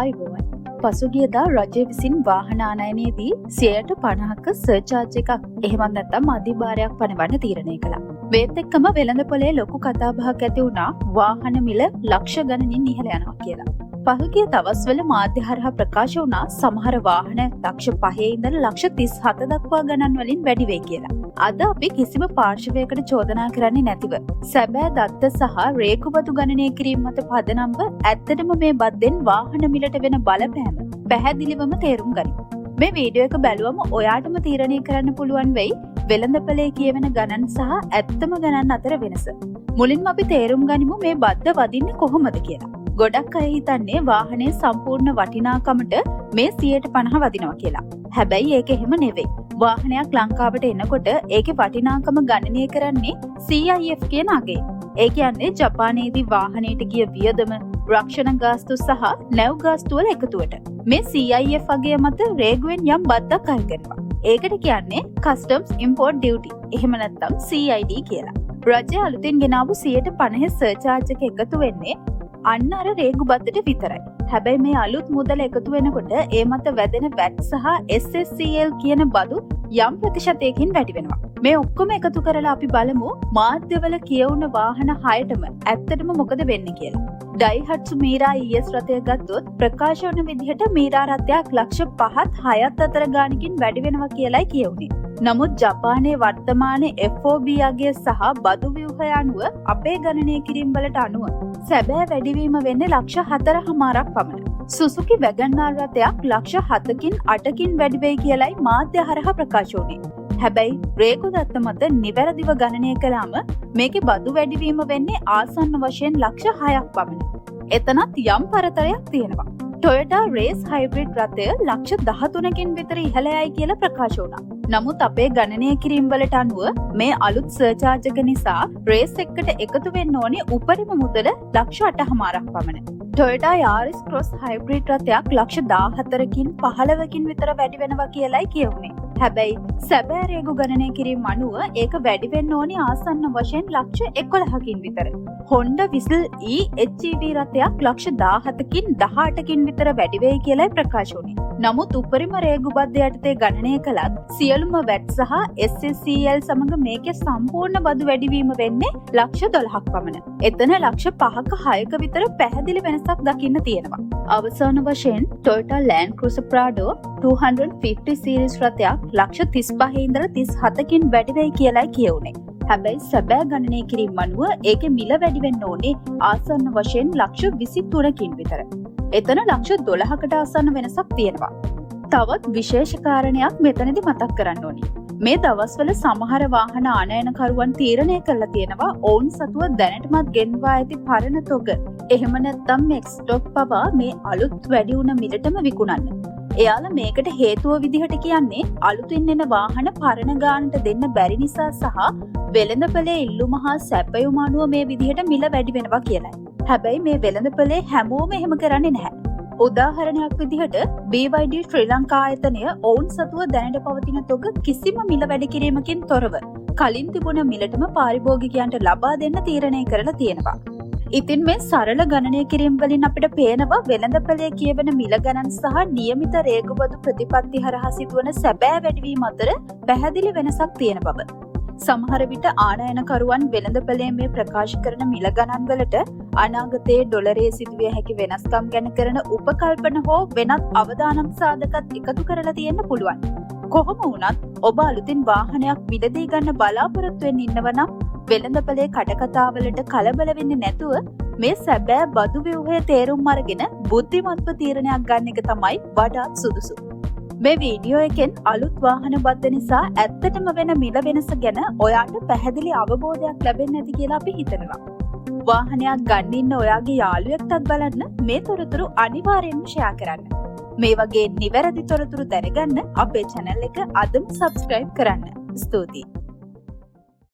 අයිබෝවන් පසුගියදා රජය විසින් වාහන ආනයනයේදී 50%ක සර්චාර්ජ් එකක් එහෙමත් නැත්නම් අධිභාරයක් පනවන්න තීරණය කළා. මේත් එක්කම වෙළඳපොලේ ලොකු කතාබහක් ඇති වුණා වාහන මිල ලක්ෂ ගණනින් ඉහළ යනවා කියලා. පහුගිය දවස්වල මාධ්‍ය හරහා ප්‍රකාශ වුණා සමහර වාහන ලක්ෂ 5 ඉඳන් ලක්ෂ 37 දක්වා ගණන් වලින් වැඩි වෙයි කියලා. අද අපි කිසිම පාර්ශවයකට චෝදනා කරන්නේ නැතිව සැබෑ දත්ත සහ රේකුබදු ගණනය කිරීම මත පදනම්ව ඇත්තටම මේ බද්දෙන් වාහන මිලට වෙන බලපෑම පැහැදිලිවම තේරුම් ගනිමු. මේ වීඩියෝ එක බැලුවම ඔයාටම තීරණය කරන්න පුළුවන් වෙයි වෙළඳපොලේ කියවෙන ගණන් සහ ඇත්තම ගණන් අතර වෙනස. මුලින්ම අපි තේරුම් ගනිමු මේ බද්ද වදින්නේ කොහොමද කියලා. ගොඩක් අය හිතන්නේ වාහනේ සම්පූර්ණ වටිනාකමට මේ 50% වදිනවා කියලා. හැබැයි ඒක එහෙම නෙවෙයි. වාහනයක් ලංකාවට එනකොට ඒකේ වටිනාකම ගණනය කරන්නේ CIF කියන අගය. ඒ කියන්නේ ජපානයේදී වාහනයට ගිය වියදම, රක්ෂණ ගාස්තු සහ නැව් ගාස්තු වල එකතුවට. මේ CIF අගය මත රේගුවෙන් යම් බද්දක් අය කරනවා. ඒකට කියන්නේ Customs Import Duty. එහෙම නැත්නම් CID කියලා. රජය අලුතෙන් ගෙනාවු 50% සර්චාර්ජ් එක එකතු වෙන්නේ අන්න අර රේගු බද්දට විතරයි. හැබැයි මේ අලුත් මුදල එකතු වෙනකොට ඒ මත වැදෙන VAT සහ SSCL කියන බදු යම් ප්‍රතිශතයකින් වැඩි වෙනවා. මේ ඔක්කොම එකතු කරලා අපි බලමු මාධ්‍යවල කියවුන වාහන 6ටම ඇත්තටම මොකද වෙන්නේ කියලා. ඩයිහට්සු මීරා ES රථය ගත්තොත් ප්‍රකාශ වන විදිහට මීරා රථයක් ලක්ෂ 5ත් 6ත් අතර ගානකින් වැඩි වෙනවා කියලායි කියවුනේ. නමුත් ජපානයේ වර්තමාන FOB අගය සහ බදු ව්‍යුහය අනුව අපේ ගණනය කිරීම වලට අනුව සැබෑ වැඩිවීම වෙන්නේ ලක්ෂ 4.5ක් පමණ. සුසුකි වැගන්ආර් රථයක් ලක්ෂ 7කින් 8කින් වැඩි වෙයි කියලායි මාධ්‍ය හරහා ප්‍රකාශ වුණේ. හැබැයි රේකු දත්ත මත නිවැරදිව ගණනය කළාම මේකේ බදු වැඩිවීම වෙන්නේ ආසන්න වශයෙන් ලක්ෂ 6ක් පමණ. එතනත් යම් පරතරයක් තියෙනවා. Toyota Race Hybrid රථය ලක්ෂ 13කින් විතර ඉහළ යයි කියලා ප්‍රකාශ වුණා. නමුත් අපේ ගණනය කිරීම වලට අනුව මේ අලුත් සර්චාර්ජ් එක නිසා රේස් එකට එකතු වෙන්න ඕනේ උපරිම මුදල ලක්ෂ 8.5ක් පමණ. Toyota Yaris Cross Hybrid රථයක් ලක්ෂ 14කින් 15කින් විතර වැඩි වෙනවා කියලායි කියුනේ. හැබැයි සැබෑ රේගු ගණනය කිරීම අනුව ඒක වැඩි වෙන්න ඕනේ ආසන්න වශයෙන් ලක්ෂ 11කින් විතර. Honda Whistle E HEV රථයක් ලක්ෂ 17කින් 18කින් විතර වැඩි වෙයි කියලායි ප්‍රකාශ වුණේ. නමුත් උපරිම රේගු බද්ද යටතේ ගණනය කළත් සියලුම VAT සහ SSCL සමග මේකේ සම්පූර්ණ බදු වැඩිවීම වෙන්නේ ලක්ෂ 12ක් පමණ. එතන ලක්ෂ 5ක 6ක විතර පැහැදිලි වෙනසක් දකින්න තියෙනවා. අවසාන වශයෙන් Toyota Land Cruiser Prado 250 series රථයක් ලක්ෂ 35 ඉඳලා 37කින් වැඩි වෙයි කියලායි කියුනේ. හැබැයි සැබෑ ගණනය කිරීම අනුව ඒකේ මිල වැඩි වෙන්න ඕනේ ආසන්න වශයෙන් ලක්ෂ 23කින් විතර. එතන ලක්ෂ 12කට ආසන්න වෙනසක් තියෙනවා. තවත් විශේෂ කාරණයක් මෙතනදි මතක් කරන්න ඕනේ. මේ දවස්වල සමහර වාහන ආනයනකරුවන් තීරණය කරලා තියෙනවා ඔවුන් සතුව දැනටමත් ගෙන්වා ඇති පරණ තොග එහෙම නැත්නම් එක්ස්ටොක් පවා මේ අලුත් වැඩි වුණ මිලටම විකුණන්න. එයාලා මේකට හේතුව විදිහට කියන්නේ අලුතින් එන වාහන පරණ ගානට දෙන්න බැරි නිසා සහ වෙළඳපොලේ ඉල්ලුම හා සැපයුම අනුව මේ විදිහට මිල වැඩි වෙනවා කියලායි. හැබැයි මේ වෙළඳපොලේ හැමෝම එහෙම කරන්නේ නැහැ. උදාහරණයක් විදිහට BYD ශ්‍රී ලංකා ආයතනය ඔවුන් සතුව දැනට පවතින තොග කිසිම මිල වැඩි කිරීමකින් තොරව කලින් තිබුණ මිලටම පාරිභෝගිකයන්ට ලබා දෙන්න තීරණය කරලා තියෙනවා. ඉතින් මේ සරල ගණනය කිරීම වලින් අපිට පේනවා වෙළඳපොලේ කියවන මිල ගණන් සහ නියමිත රේගුබදු ප්‍රතිපත්ති හරහා සිදුවන සැබෑ වැඩිවීම අතර පැහැදිලි වෙනසක් තියෙන බව. සමහර විට ආනයනකරුවන් වෙළඳපොලේ මේ ප්‍රකාශ කරන මිල ගණන් වලට අනාගතයේ ඩොලරයේ සිදුවිය හැකි වෙනස්කම් ගැන කරන උපකල්පන හෝ වෙනත් අවදානම් සාධකත් එකතු කරලා තියෙන්න පුළුවන්. කොහොම වුණත් ඔබ අලුතින් වාහනයක් මිලදී ගන්න බලාපොරොත්තු වෙන්න ඉන්නව නම් වෙළඳපොලේ කටකතාවලට කලබල වෙන්නේ නැතුව මේ සැබෑ බදු ව්‍යුහය තේරුම් අරගෙන බුද්ධිමත්ව තීරණයක් ගන්න එක තමයි වඩාත් සුදුසු. මේ වීඩියෝ එකෙන් අලුත් වාහන බද්ද නිසා ඇත්තටම වෙන මිල වෙනස ගැන ඔයාට පැහැදිලි අවබෝධයක් ලැබෙන්නේ නැති කියලා අපි හිතනවා. වාහනයක් ගන්න ඉන්න ඔයාගේ යාළුවෙක්ටත් බලන්න මේ තොරතුරු අනිවාර්යෙන්ම ෂෙයා කරන්න. මේ වගේ නිවැරදි තොරතුරු දැනගන්න අපේ channel එක අදම subscribe කරන්න. ස්තුතියි.